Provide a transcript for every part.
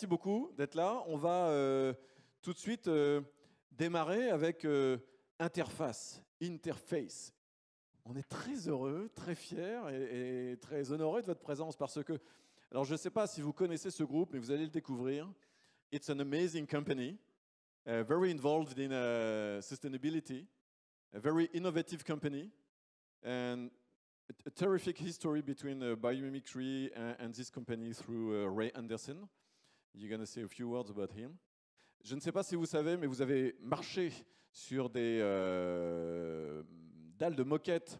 merci beaucoup d'être là. On va tout de suite démarrer avec interface. On est très heureux, très fiers et très honorés de votre présence parce que, alors je ne sais pas si vous connaissez ce groupe, mais vous allez le découvrir. It's an amazing company, very involved in sustainability, a very innovative company, and a terrific history between biomimicry and this company through Ray Anderson. You're going to say a few words about him. Je ne sais pas si vous savez, mais vous avez marché sur des dalles de moquette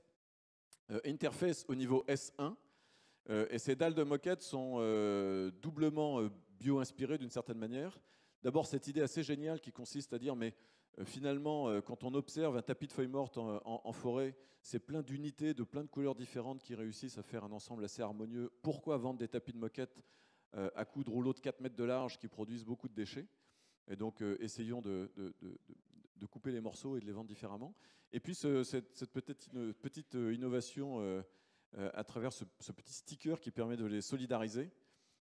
interface au niveau S1. Et ces dalles de moquette sont doublement bio-inspirées d'une certaine manière. D'abord, cette idée assez géniale qui consiste à dire, mais finalement, quand on observe un tapis de feuilles mortes en forêt, c'est plein d'unités, de plein de couleurs différentes qui réussissent à faire un ensemble assez harmonieux. Pourquoi vendre des tapis de moquette à coups de rouleaux de 4 mètres de large qui produisent beaucoup de déchets? Et donc, essayons de couper les morceaux et de les vendre différemment. Et puis, cette petite innovation à travers ce petit sticker qui permet de les solidariser,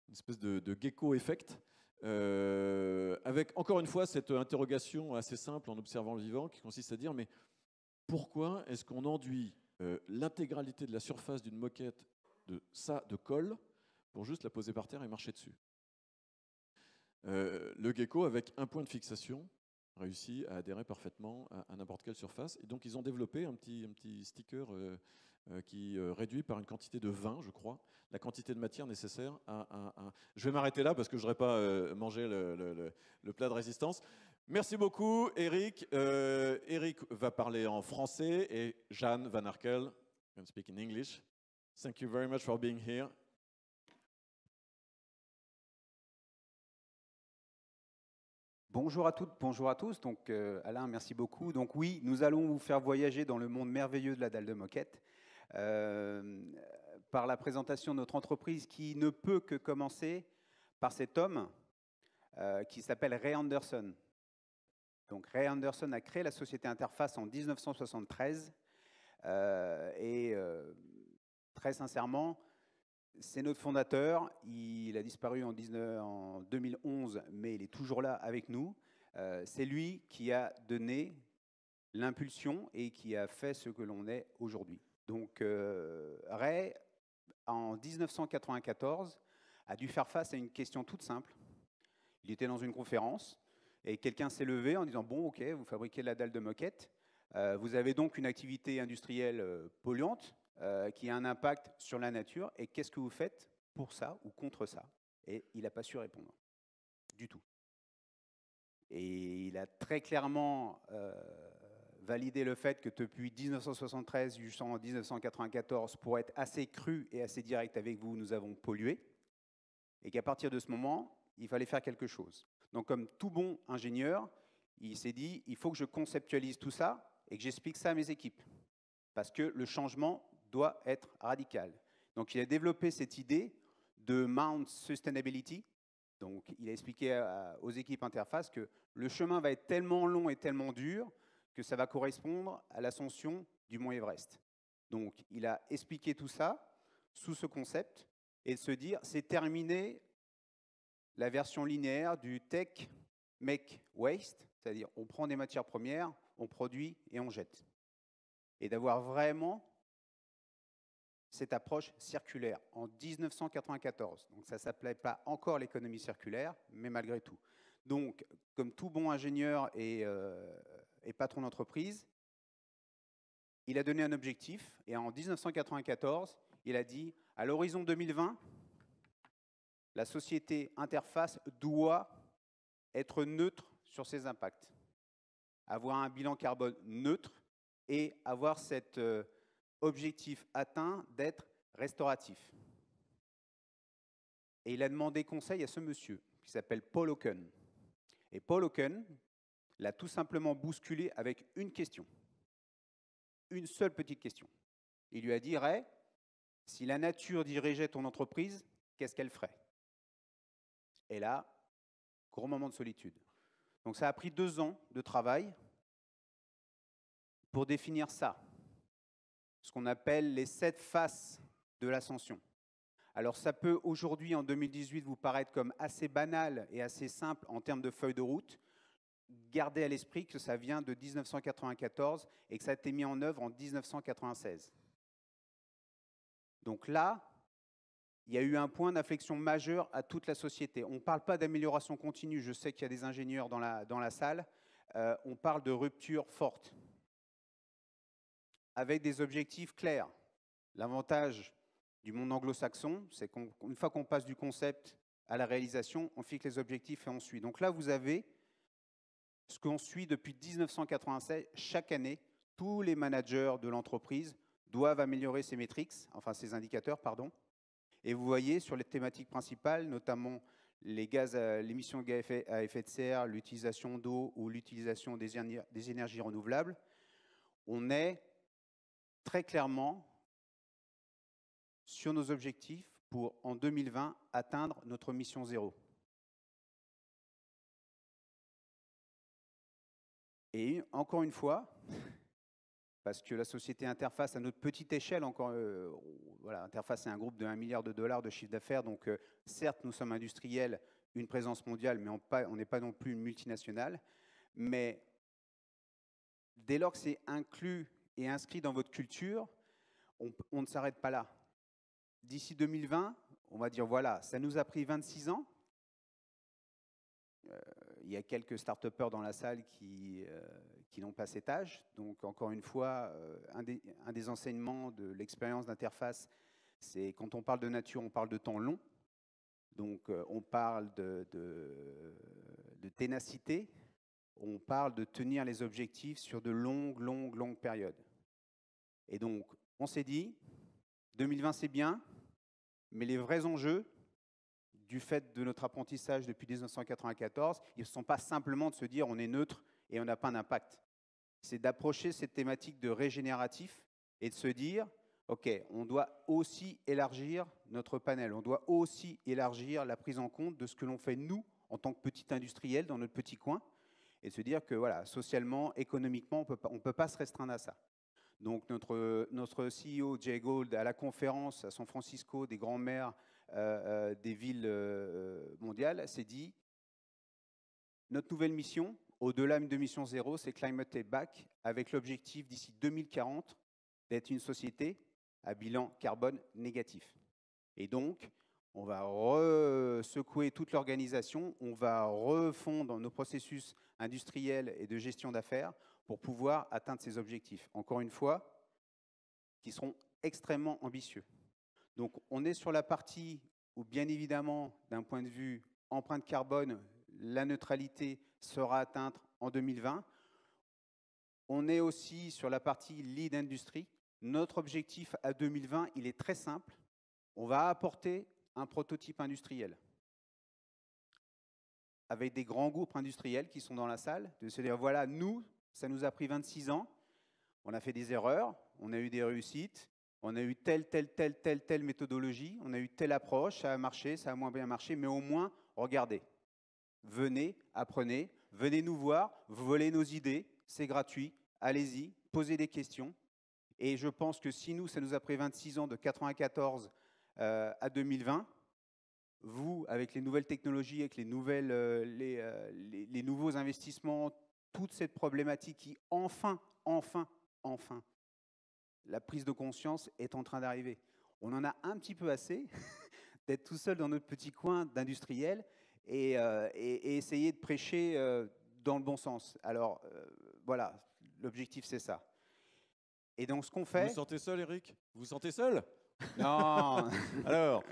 une espèce de gecko effect, avec encore une fois cette interrogation assez simple en observant le vivant qui consiste à dire mais pourquoi est-ce qu'on enduit l'intégralité de la surface d'une moquette de colle pour juste la poser par terre et marcher dessus? Le gecko, avec un point de fixation, réussit à adhérer parfaitement à n'importe quelle surface. Et donc, ils ont développé un petit sticker qui réduit par une quantité de 20, je crois, la quantité de matière nécessaire à... Je vais m'arrêter là parce que je n'aurais pas mangé le plat de résistance. Merci beaucoup, Eric. Eric va parler en français et Jeanne Van Arkel can speak in English. Thank you very much for being here. Bonjour à toutes, bonjour à tous. Donc, Alain, merci beaucoup. Donc oui, nous allons vous faire voyager dans le monde merveilleux de la dalle de moquette par la présentation de notre entreprise qui ne peut que commencer par cet homme qui s'appelle Ray Anderson. Donc Ray Anderson a créé la société Interface en 1973 et très sincèrement, c'est notre fondateur, il a disparu en 2011, mais il est toujours là avec nous. C'est lui qui a donné l'impulsion et qui a fait ce que l'on est aujourd'hui. Donc Ray, en 1994, a dû faire face à une question toute simple. Il était dans une conférence et quelqu'un s'est levé en disant « Bon, ok, vous fabriquez de la dalle de moquette, vous avez donc une activité industrielle polluante, qui a un impact sur la nature, et qu'est-ce que vous faites pour ça ou contre ça ?» Et il n'a pas su répondre, du tout. Et il a très clairement validé le fait que depuis 1973 jusqu'en 1994, pour être assez cru et assez direct avec vous, nous avons pollué, et qu'à partir de ce moment, il fallait faire quelque chose. Donc comme tout bon ingénieur, il s'est dit, il faut que je conceptualise tout ça et que j'explique ça à mes équipes, parce que le changement doit être radical. Donc, il a développé cette idée de Mount Sustainability. Donc, il a expliqué aux équipes Interface que le chemin va être tellement long et tellement dur que ça va correspondre à l'ascension du mont Everest. Donc, il a expliqué tout ça sous ce concept et de se dire, c'est terminé la version linéaire du Tech Make Waste, c'est-à-dire on prend des matières premières, on produit et on jette. Et d'avoir vraiment cette approche circulaire en 1994. Donc ça ne s'appelait pas encore l'économie circulaire, mais malgré tout. Donc, comme tout bon ingénieur et patron d'entreprise, il a donné un objectif, et en 1994, il a dit, à l'horizon 2020, la société Interface doit être neutre sur ses impacts, avoir un bilan carbone neutre et avoir cet objectif atteint d'être restauratif. Et il a demandé conseil à ce monsieur qui s'appelle Paul Hawken. Et Paul Hawken l'a tout simplement bousculé avec une question. Une seule petite question. Il lui a dit, Ray, si la nature dirigeait ton entreprise, qu'est-ce qu'elle ferait? Et là, gros moment de solitude. Donc ça a pris 2 ans de travail pour définir ça, ce qu'on appelle les 7 faces de l'ascension. Alors ça peut aujourd'hui, en 2018, vous paraître comme assez banal et assez simple en termes de feuille de route. Gardez à l'esprit que ça vient de 1994 et que ça a été mis en œuvre en 1996. Donc là, il y a eu un point d'inflexion majeur à toute la société. On ne parle pas d'amélioration continue, je sais qu'il y a des ingénieurs dans la salle, on parle de rupture forte, avec des objectifs clairs. L'avantage du monde anglo-saxon, c'est qu'une fois qu'on passe du concept à la réalisation, on fixe les objectifs et on suit. Donc là, vous avez ce qu'on suit depuis 1996. Chaque année, tous les managers de l'entreprise doivent améliorer ces métriques, enfin ces indicateurs, pardon. Et vous voyez sur les thématiques principales, notamment l'émission de gaz à effet de serre, l'utilisation d'eau ou l'utilisation des énergies renouvelables, on est très clairement sur nos objectifs pour, en 2020, atteindre notre mission zéro. Et encore une fois, parce que la société Interface, à notre petite échelle, voilà, Interface est un groupe de 1 milliard de dollars de chiffre d'affaires, donc certes, nous sommes industriels, une présence mondiale, mais on n'est pas non plus une multinationale. Mais dès lors que c'est inclus et inscrit dans votre culture, on ne s'arrête pas là. D'ici 2020, on va dire, voilà, ça nous a pris 26 ans. Il y a quelques start-upers dans la salle qui n'ont pas cet âge. Donc, encore une fois, un des enseignements de l'expérience d'Interface, c'est quand on parle de nature, on parle de temps long. Donc, on parle de ténacité, on parle de tenir les objectifs sur de longues périodes. Et donc, on s'est dit, 2020 c'est bien, mais les vrais enjeux, du fait de notre apprentissage depuis 1994, ils ne sont pas simplement de se dire on est neutre et on n'a pas d'impact. C'est d'approcher cette thématique de régénératif et de se dire, OK, on doit aussi élargir notre panel, on doit aussi élargir la prise en compte de ce que l'on fait nous, en tant que petit industriel, dans notre petit coin, et de se dire que voilà, socialement, économiquement, on ne peut pas se restreindre à ça. Donc notre CEO, Jay Gould, à la conférence à San Francisco des grands maires des villes mondiales, s'est dit, notre nouvelle mission, au-delà de mission zéro, c'est Climate Take Back, avec l'objectif d'ici 2040 d'être une société à bilan carbone négatif. Et donc, on va secouer toute l'organisation, on va refondre nos processus industriels et de gestion d'affaires pour pouvoir atteindre ces objectifs. Encore une fois, qui seront extrêmement ambitieux. Donc, on est sur la partie où, bien évidemment, d'un point de vue empreinte carbone, la neutralité sera atteinte en 2020. On est aussi sur la partie lead industry. Notre objectif à 2020, il est très simple. On va apporter un prototype industriel avec des grands groupes industriels qui sont dans la salle, de se dire, voilà, nous, ça nous a pris 26 ans, on a fait des erreurs, on a eu des réussites, on a eu telle méthodologie, on a eu telle approche, ça a marché, ça a moins bien marché, mais au moins, regardez, venez, apprenez, venez nous voir, volez nos idées, c'est gratuit, allez-y, posez des questions. Et je pense que si nous, ça nous a pris 26 ans de 1994 à 2020, vous, avec les nouvelles technologies, avec les nouveaux investissements, toute cette problématique qui, enfin, la prise de conscience est en train d'arriver. On en a un petit peu assez d'être tout seul dans notre petit coin d'industriel et essayer de prêcher dans le bon sens. Alors, voilà, l'objectif, c'est ça. Et donc, ce qu'on fait... Vous vous sentez seul, Eric? Vous vous sentez seul? Non. Alors,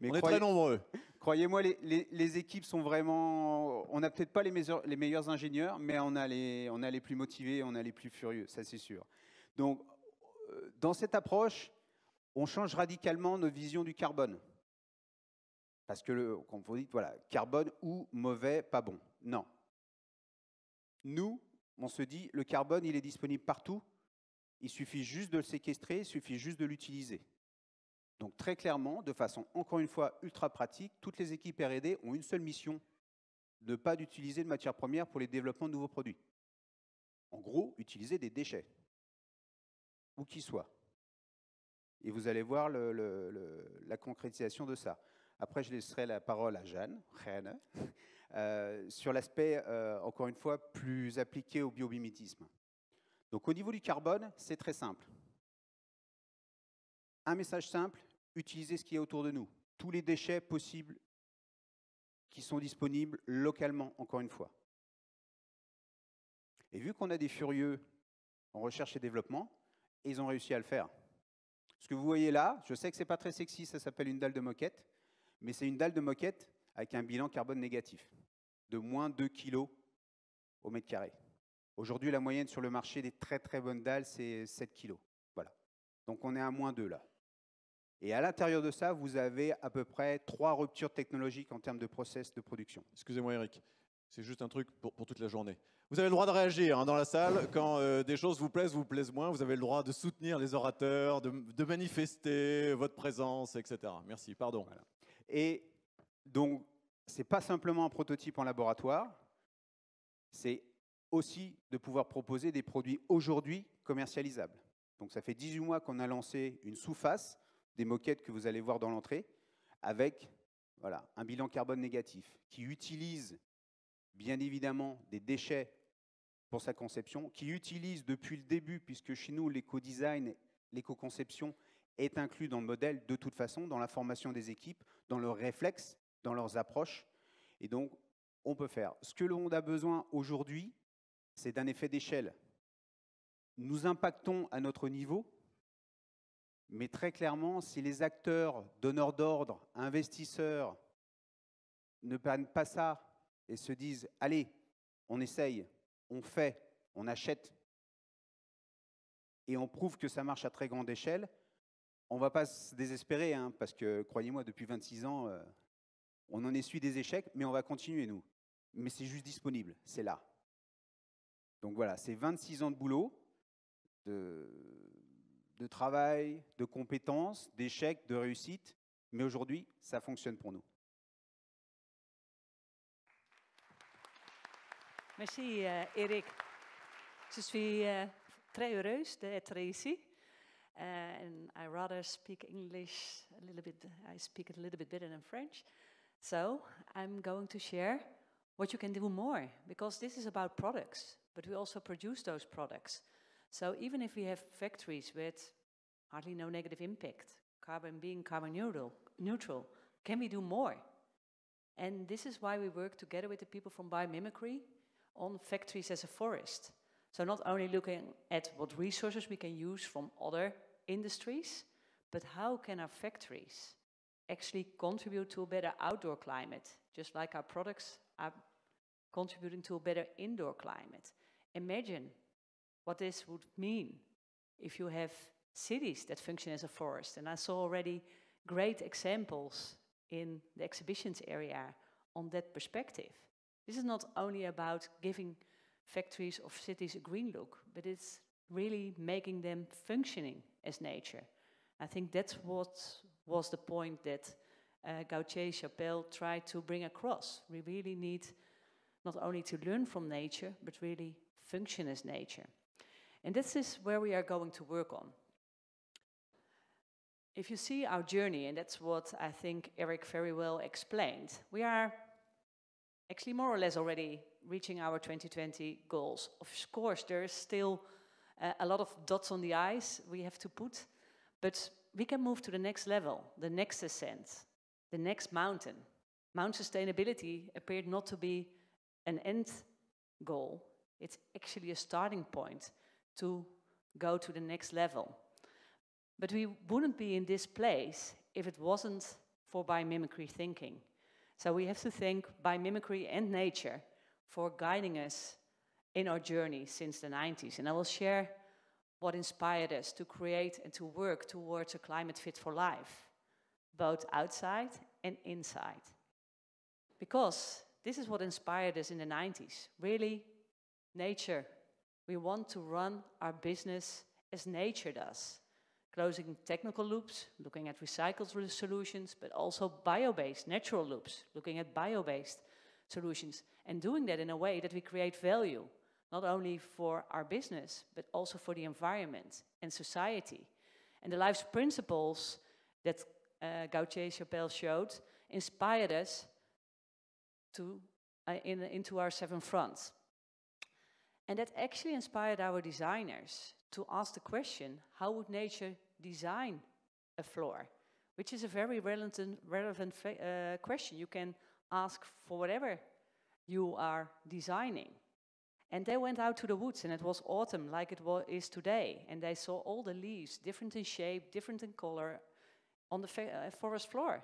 mais on est très nombreux. Croyez-moi, les équipes sont vraiment... On n'a peut-être pas les meilleurs ingénieurs, mais on a les plus motivés, on a les plus furieux, ça c'est sûr. Donc, dans cette approche, on change radicalement notre vision du carbone. Parce que, comme vous dites, voilà, carbone ou mauvais, pas bon. Non. Nous, on se dit, le carbone, il est disponible partout. Il suffit juste de le séquestrer, il suffit juste de l'utiliser. Donc très clairement, de façon encore une fois ultra pratique, toutes les équipes R&D ont une seule mission, ne pas d'utiliser de matières premières pour les développements de nouveaux produits. En gros, utiliser des déchets, où qu'ils soient. Et vous allez voir la concrétisation de ça. Après, je laisserai la parole à Jeanne, sur l'aspect, encore une fois, plus appliqué au biomimétisme. Donc, au niveau du carbone, c'est très simple. Un message simple, utilisez ce qui est autour de nous. Tous les déchets possibles qui sont disponibles localement, encore une fois. Et vu qu'on a des furieux en recherche et développement, ils ont réussi à le faire. Ce que vous voyez là, je sais que ce n'est pas très sexy, ça s'appelle une dalle de moquette, mais c'est une dalle de moquette avec un bilan carbone négatif de moins 2 kg au mètre carré. Aujourd'hui, la moyenne sur le marché des très très bonnes dalles, c'est 7 kg. Voilà. Donc on est à moins 2 là. Et à l'intérieur de ça, vous avez à peu près 3 ruptures technologiques en termes de process de production. Excusez-moi Eric, c'est juste un truc pour toute la journée. Vous avez le droit de réagir dans la salle quand des choses vous plaisent moins. Vous avez le droit de soutenir les orateurs, de manifester votre présence, etc. Merci, pardon. Voilà. Et donc, ce n'est pas simplement un prototype en laboratoire, c'est aussi de pouvoir proposer des produits aujourd'hui commercialisables. Donc ça fait 18 mois qu'on a lancé une sous-face, des moquettes que vous allez voir dans l'entrée, avec voilà, un bilan carbone négatif, qui utilise bien évidemment des déchets pour sa conception, qui utilise depuis le début, puisque chez nous l'éco-design, l'éco-conception est inclus dans le modèle de toute façon, dans la formation des équipes, dans leurs réflexes, dans leurs approches. Et donc, on peut faire. Ce que l'on a besoin aujourd'hui, c'est d'un effet d'échelle. Nous impactons à notre niveau, mais très clairement, si les acteurs, donneurs d'ordre, investisseurs, ne prennent pas ça et se disent « Allez, on essaye, on fait, on achète, et on prouve que ça marche à très grande échelle », on ne va pas se désespérer, hein, parce que, croyez-moi, depuis 26 ans, on en essuie des échecs, mais on va continuer, nous. Mais c'est juste disponible, c'est là. Donc voilà, c'est 26 ans de boulot, de travail, de compétences, d'échecs, de réussite, mais aujourd'hui, ça fonctionne pour nous. Merci Eric. Je suis très heureuse d'être ici. And I rather speak English a little bit, I speak it a little bit better than French. So I'm going to share what you can do more, because this is about products, but we also produce those products. So even if we have factories with hardly no negative impact, being carbon neutral, can we do more? And this is why we work together with the people from Biomimicry on factories as a forest. So not only looking at what resources we can use from other industries, but how can our factories actually contribute to a better outdoor climate, just like our products are contributing to a better indoor climate. Imagine what this would mean if you have cities that function as a forest. And I saw already great examples in the exhibitions area on that perspective. This is not only about giving factories or cities a green look, but it's really making them functioning as nature. I think that's what was the point that Gautier Chapelle tried to bring across. We really need not only to learn from nature, but really function as nature. And this is where we are going to work on. If you see our journey, and that's what I think Eric very well explained, we are actually more or less already reaching our 2020 goals. Of course, there is still a lot of dots on the i's we have to put, but we can move to the next level, the next ascent, the next mountain. Mount Sustainability appeared not to be an end goal. It's actually a starting point to go to the next level. But we wouldn't be in this place if it wasn't for biomimicry thinking. So we have to thank biomimicry and nature for guiding us in our journey since the 90s. And I will share what inspired us to create and to work towards a climate fit for life, both outside and inside. Because this is what inspired us in the 90s. Really, nature. We want to run our business as nature does. Closing technical loops, looking at recycled solutions, but also bio-based, natural loops, looking at bio-based solutions, and doing that in a way that we create value, not only for our business, but also for the environment and society. And the life's principles that Gautier Chapelle showed inspired us to, into our 7 fronts. And that actually inspired our designers to ask the question, how would nature design a floor? Which is a very relevant question. You can ask for whatever you are designing. And they went out to the woods, and it was autumn like it is today. And they saw all the leaves, different in shape, different in color, on the forest floor.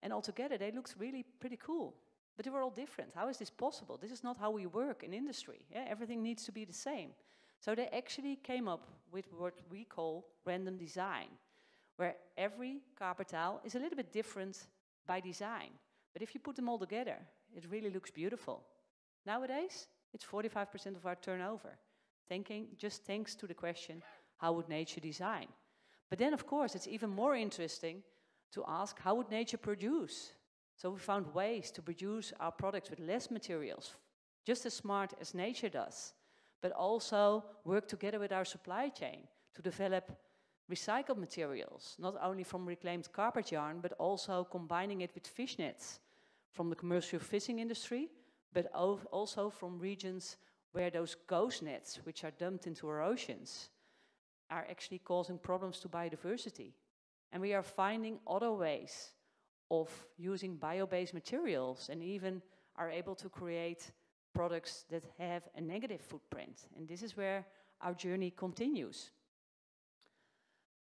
And altogether, they looked really pretty cool. But they were all different. How is this possible? This is not how we work in industry. Yeah? Everything needs to be the same. So they actually came up with what we call random design, where every carpet tile is a little bit different by design. But if you put them all together, it really looks beautiful. Nowadays, it's 45% of our turnover, just thanks to the question, how would nature design? But then, of course, it's even more interesting to ask, how would nature produce? So we found ways to produce our products with less materials, just as smart as nature does, but also work together with our supply chain to develop recycled materials, not only from reclaimed carpet yarn, but also combining it with fish nets from the commercial fishing industry, but also from regions where those ghost nets, which are dumped into our oceans, are actually causing problems to biodiversity. And we are finding other ways of using bio-based materials, and even are able to create products that have a negative footprint. And this is where our journey continues.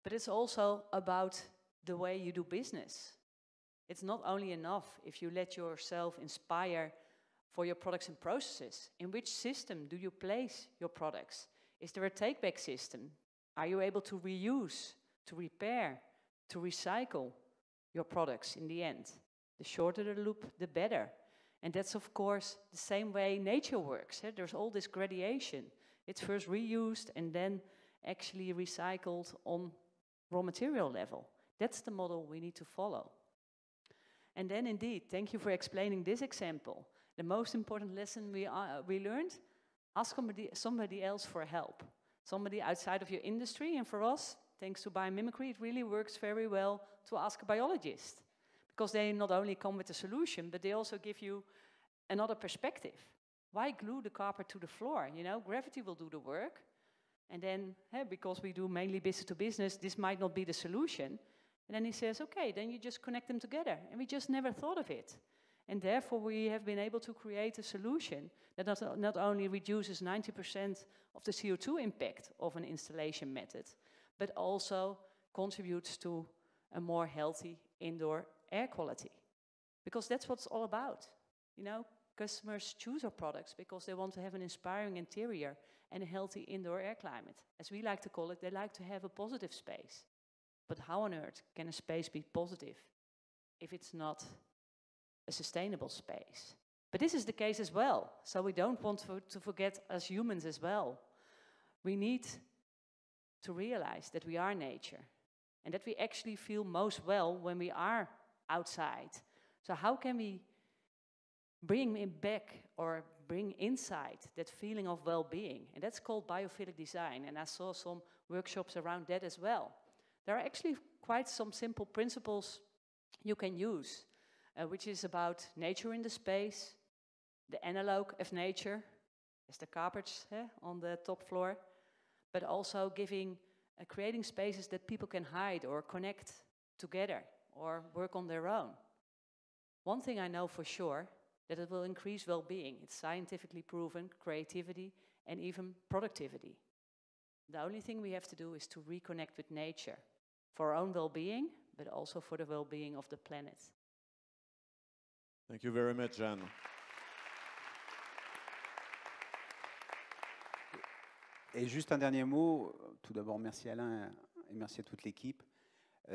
But it's also about the way you do business. It's not only enough if you let yourself inspire for your products and processes. In which system do you place your products? Is there a take-back system? Are you able to reuse, to repair, to recycle your products in the end? The shorter the loop, the better. And that's, of course, the same way nature works. There's all this gradation. It's first reused and then actually recycled on raw material level. That's the model we need to follow. And then indeed, thank you for explaining this example. The most important lesson we learned, ask somebody else for help. Somebody outside of your industry. And for us, thanks to biomimicry, it really works very well to ask a biologist. Because they not only come with a solution, but they also give you another perspective. Why glue the carpet to the floor? You know, gravity will do the work. And then, because we do mainly business to business, this might not be the solution. And then he says, okay, then you just connect them together. And we just never thought of it. And therefore, we have been able to create a solution that not only reduces 90% of the CO2 impact of an installation method, but also contributes to a more healthy indoor air quality. Because that's what it's all about. You know, customers choose our products because they want to have an inspiring interior and a healthy indoor air climate. As we like to call it, they like to have a positive space. But how on earth can a space be positive if it's not a sustainable space? But this is the case as well. So we don't want to forget as humans as well. We need to realize that we are nature and that we actually feel most well when we are outside. So how can we bring it back or bring inside that feeling of well-being? And that's called biophilic design. And I saw some workshops around that as well. There are actually quite some simple principles you can use, which is about nature in the space, the analog of nature, as the carpets on the top floor, but also creating spaces that people can hide or connect together or work on their own. One thing I know for sure, that it will increase well-being. It's scientifically proven, creativity, and even productivity. The only thing we have to do is to reconnect with nature for our own well-being, but also for the well-being of the planet. Thank you very much, Jeanne. Et juste un dernier mot. Tout d'abord, merci Alain et merci à toute l'équipe.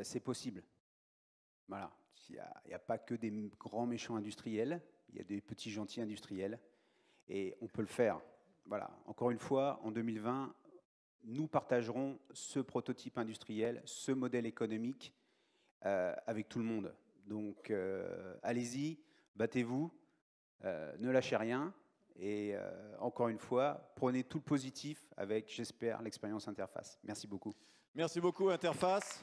C'est possible. Voilà. Il n'y a pas que des grands méchants industriels. Il y a des petits gentils industriels. Et on peut le faire. Voilà. Encore une fois, en 2020, nous partagerons ce prototype industriel, ce modèle économique avec tout le monde. Donc, allez-y, battez-vous, ne lâchez rien. Et encore une fois, prenez tout le positif avec, j'espère, l'expérience interface. Merci beaucoup. Merci beaucoup, Interface.